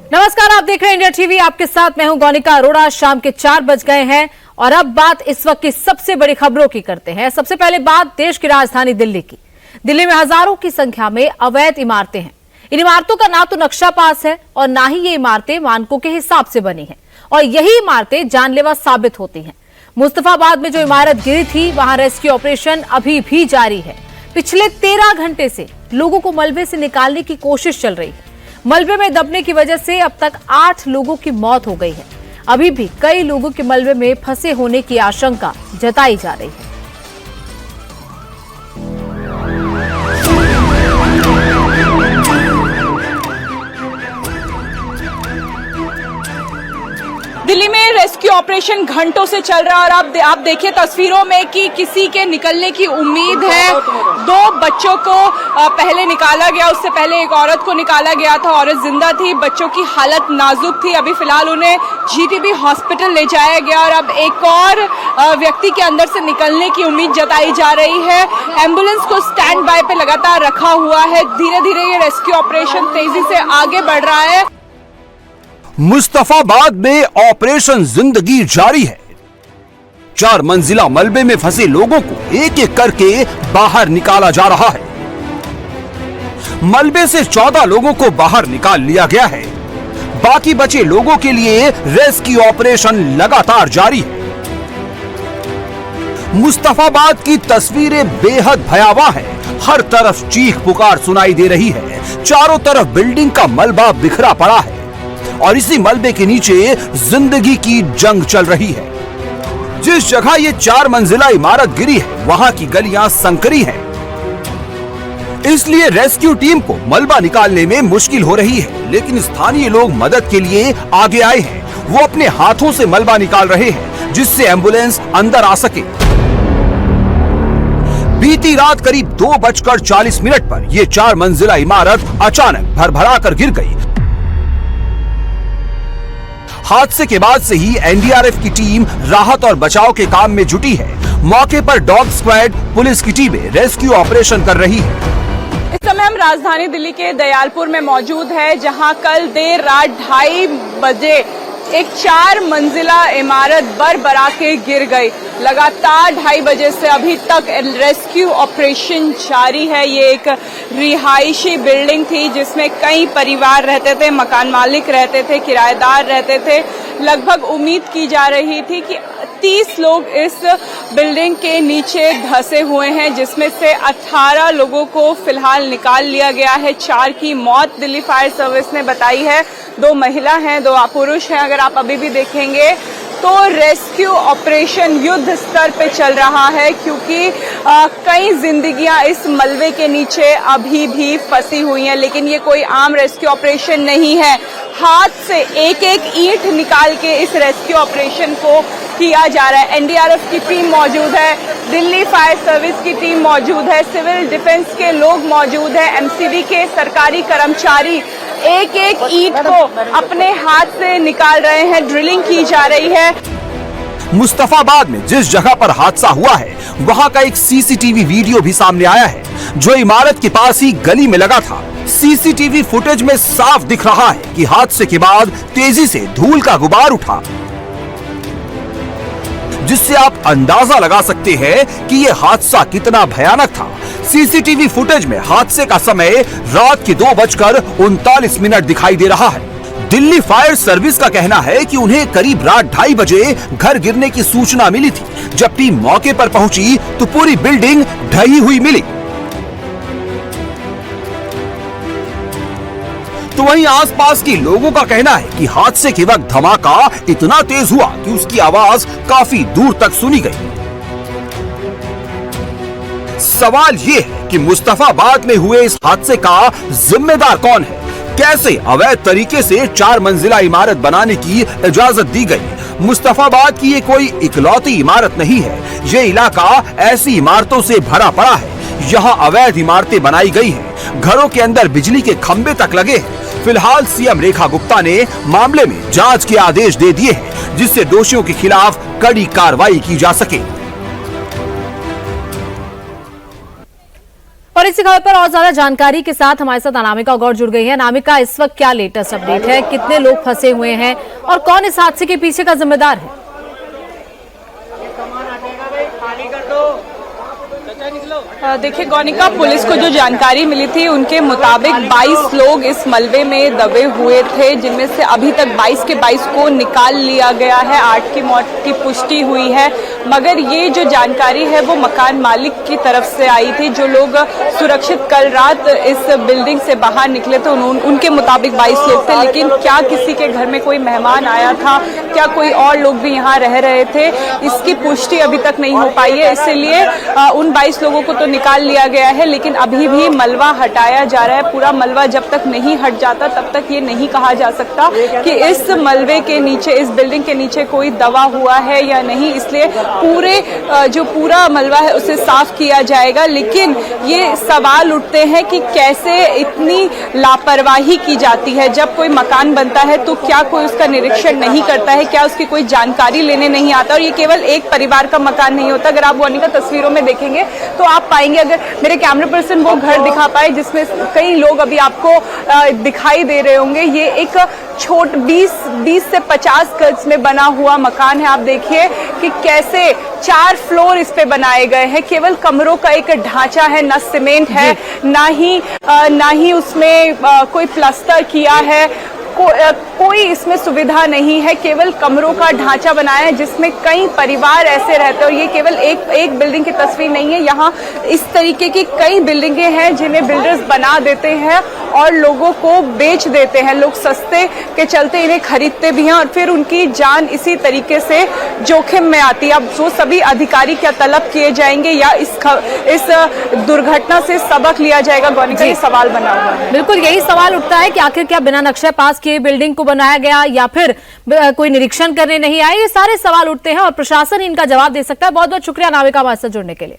नमस्कार, आप देख रहे हैं इंडिया टीवी। आपके साथ मैं हूं गौनिका अरोड़ा। शाम के 4 बज गए हैं और अब बात इस वक्त की सबसे बड़ी खबरों की करते हैं। सबसे पहले बात देश की राजधानी दिल्ली की। दिल्ली में हजारों की संख्या में अवैध इमारतें हैं। इन इमारतों का ना तो नक्शा पास है और ना ही ये इमारतें मानकों के हिसाब से बनी हैं और यही इमारतें जानलेवा साबित होती हैं। मुस्तफाबाद में जो इमारत गिरी थी, वहां रेस्क्यू ऑपरेशन अभी भी जारी है। पिछले 13 घंटे से लोगों को मलबे से निकालने की कोशिश चल रही है। मलबे में दबने की वजह से अब तक 8 लोगों की मौत हो गई है। अभी भी कई लोगों के मलबे में फंसे होने की आशंका जताई जा रही है। दिल्ली में रेस्क्यू ऑपरेशन घंटों से चल रहा है और आप देखिए तस्वीरों में कि किसी के निकलने की उम्मीद है। 2 बच्चों को पहले निकाला गया, उससे पहले एक औरत को निकाला गया था। औरत जिंदा थी, बच्चों की हालत नाजुक थी। अभी फिलहाल उन्हें जीटीबी हॉस्पिटल ले जाया गया और अब एक और व्यक्ति के अंदर से निकलने की उम्मीद जताई जा रही है। एम्बुलेंस को स्टैंड बाय पे लगातार रखा हुआ है। धीरे धीरे ये रेस्क्यू ऑपरेशन तेजी से आगे बढ़ रहा है। मुस्तफाबाद में ऑपरेशन जिंदगी जारी है। 4 मंजिला मलबे में फंसे लोगों को एक एक करके बाहर निकाला जा रहा है। मलबे से 14 लोगों को बाहर निकाल लिया गया है। बाकी बचे लोगों के लिए रेस्क्यू ऑपरेशन लगातार जारी है। मुस्तफाबाद की तस्वीरें बेहद भयावह हैं। हर तरफ चीख पुकार सुनाई दे रही है। चारों तरफ बिल्डिंग का मलबा बिखरा पड़ा है और इसी मलबे के नीचे जिंदगी की जंग चल रही है। जिस जगह ये 4 मंजिला इमारत गिरी है, वहां की गलियां संकरी हैं। इसलिए रेस्क्यू टीम को मलबा निकालने में मुश्किल हो रही है, लेकिन स्थानीय लोग मदद के लिए आगे आए हैं। वो अपने हाथों से मलबा निकाल रहे हैं, जिससे एम्बुलेंस अंदर आ सके। बीती रात करीब 2:40 पर यह 4 मंजिला इमारत अचानक भरभरा कर गिर गई। हादसे के बाद से ही एनडीआरएफ की टीम राहत और बचाव के काम में जुटी है। मौके पर डॉग स्क्वाड, पुलिस की टीमें रेस्क्यू ऑपरेशन कर रही है। इस समय हम राजधानी दिल्ली के दयालपुर में मौजूद है, जहां कल देर रात 2:30 बजे एक 4 मंजिला इमारत बरबरा के गिर गई। लगातार 2:30 बजे से अभी तक रेस्क्यू ऑपरेशन जारी है। ये एक रिहायशी बिल्डिंग थी जिसमें कई परिवार रहते थे, मकान मालिक रहते थे, किराएदार रहते थे। लगभग उम्मीद की जा रही थी कि 30 लोग इस बिल्डिंग के नीचे धंसे हुए हैं, जिसमें से 18 लोगों को फिलहाल निकाल लिया गया है। 4 की मौत दिल्ली फायर सर्विस ने बताई है। 2 महिला हैं, 2 पुरुष हैं। अगर आप अभी भी देखेंगे तो रेस्क्यू ऑपरेशन युद्ध स्तर पे चल रहा है, क्योंकि कई जिंदगियां इस मलबे के नीचे अभी भी फंसी हुई हैं। लेकिन ये कोई आम रेस्क्यू ऑपरेशन नहीं है। हाथ से एक एक ईंट निकाल के इस रेस्क्यू ऑपरेशन को किया जा रहा है। एनडीआरएफ की टीम मौजूद है, दिल्ली फायर सर्विस की टीम मौजूद है, सिविल डिफेंस के लोग मौजूद है, एमसीडी के सरकारी कर्मचारी एक एक ईंट को अपने हाथ से निकाल रहे हैं। ड्रिलिंग की जा रही है। मुस्तफाबाद में जिस जगह पर हादसा हुआ है, वहां का एक सीसीटीवी वीडियो भी सामने आया है, जो इमारत के पास ही गली में लगा था। सीसीटीवी फुटेज में साफ दिख रहा है कि हादसे के बाद तेजी से धूल का गुबार उठा, जिससे आप अंदाजा लगा सकते हैं कि यह हादसा कितना भयानक था। सीसीटीवी फुटेज में हादसे का समय रात के 2:39 दिखाई दे रहा है। दिल्ली फायर सर्विस का कहना है कि उन्हें करीब रात 2:30 बजे घर गिरने की सूचना मिली थी। जब टीम मौके पर पहुंची तो पूरी बिल्डिंग ढही हुई मिली। तो वहीं आसपास के लोगों का कहना है कि हादसे के वक्त धमाका इतना तेज हुआ कि उसकी आवाज काफी दूर तक सुनी गई। सवाल ये है कि मुस्तफाबाद में हुए इस हादसे का जिम्मेदार कौन है? कैसे अवैध तरीके से 4 मंजिला इमारत बनाने की इजाजत दी गई? मुस्तफाबाद की ये कोई इकलौती इमारत नहीं है। ये इलाका ऐसी इमारतों से भरा पड़ा है। यहाँ अवैध इमारतें बनाई गई हैं। घरों के अंदर बिजली के खंभे तक लगे हैं। फिलहाल सीएम रेखा गुप्ता ने मामले में जांच के आदेश दे दिए हैं, जिससे दोषियों के खिलाफ कड़ी कार्रवाई की जा सके। और इसी खबर पर और ज्यादा जानकारी के साथ हमारे साथ अनामिका गौड़ जुड़ गई है। अनामिका, इस वक्त क्या लेटेस्ट अपडेट है, कितने लोग फंसे हुए हैं और कौन इस हादसे के पीछे का जिम्मेदार है? देखिए गौनिका, पुलिस को जो जानकारी मिली थी उनके मुताबिक 22 लोग इस मलबे में दबे हुए थे, जिनमें से अभी तक 22 के 22 को निकाल लिया गया है। 8 की मौत की पुष्टि हुई है, मगर ये जो जानकारी है वो मकान मालिक की तरफ से आई थी। जो लोग सुरक्षित कल रात इस बिल्डिंग से बाहर निकले थे उनके मुताबिक 22 लोग थे, लेकिन क्या किसी के घर में कोई मेहमान आया था, क्या कोई और लोग भी यहाँ रह रहे थे, इसकी पुष्टि अभी तक नहीं हो पाई है। इसलिए उन 22 लोगों को तो निकाल लिया गया है, लेकिन अभी भी मलबा हटाया जा रहा है। पूरा मलबा जब तक नहीं हट जाता तब तक ये नहीं कहा जा सकता कि इस मलबे के नीचे, इस बिल्डिंग के नीचे कोई दबा हुआ है या नहीं। इसलिए पूरा मलबा है उसे साफ किया जाएगा, लेकिन ये सवाल उठते हैं कि कैसे इतनी लापरवाही की जाती है। जब कोई मकान बनता है तो क्या कोई उसका निरीक्षण नहीं करता है, क्या उसकी कोई जानकारी लेने नहीं आता? और ये केवल एक परिवार का मकान नहीं होता। अगर आप गौनिका तस्वीरों में देखेंगे तो आप पाएंगे, अगर मेरे कैमरा पर्सन वो घर दिखा पाए जिसमें कई लोग अभी आपको दिखाई दे रहे होंगे, ये एक 20 से 50 गज में बना हुआ मकान है। आप देखिए कि कैसे 4 फ्लोर इस पे बनाए गए हैं। केवल कमरों का एक ढांचा है, न सीमेंट है, ना ही उसमें कोई प्लास्टर किया है, कोई इसमें सुविधा नहीं है। केवल कमरों का ढांचा बनाया है जिसमें कई परिवार ऐसे रहते हैं। और ये केवल एक बिल्डिंग की तस्वीर नहीं है, यहाँ इस तरीके की कई बिल्डिंगें हैं जिन्हें बिल्डर्स बना देते हैं और लोगों को बेच देते हैं। लोग सस्ते के चलते इन्हें खरीदते भी हैं और फिर उनकी जान इसी तरीके से जोखिम में आती है। अब वो सभी अधिकारी क्या तलब किए जाएंगे या इस दुर्घटना से सबक लिया जाएगा? गौनिका, ये सवाल बना हुआ है। बिल्कुल यही सवाल उठता है कि आखिर क्या बिना नक्शे पास किए बिल्डिंग को बनाया गया या फिर कोई निरीक्षण करने नहीं आए? ये सारे सवाल उठते हैं और प्रशासन इनका जवाब दे सकता है। बहुत बहुत शुक्रिया अनामिका हमारे साथ जुड़ने के लिए।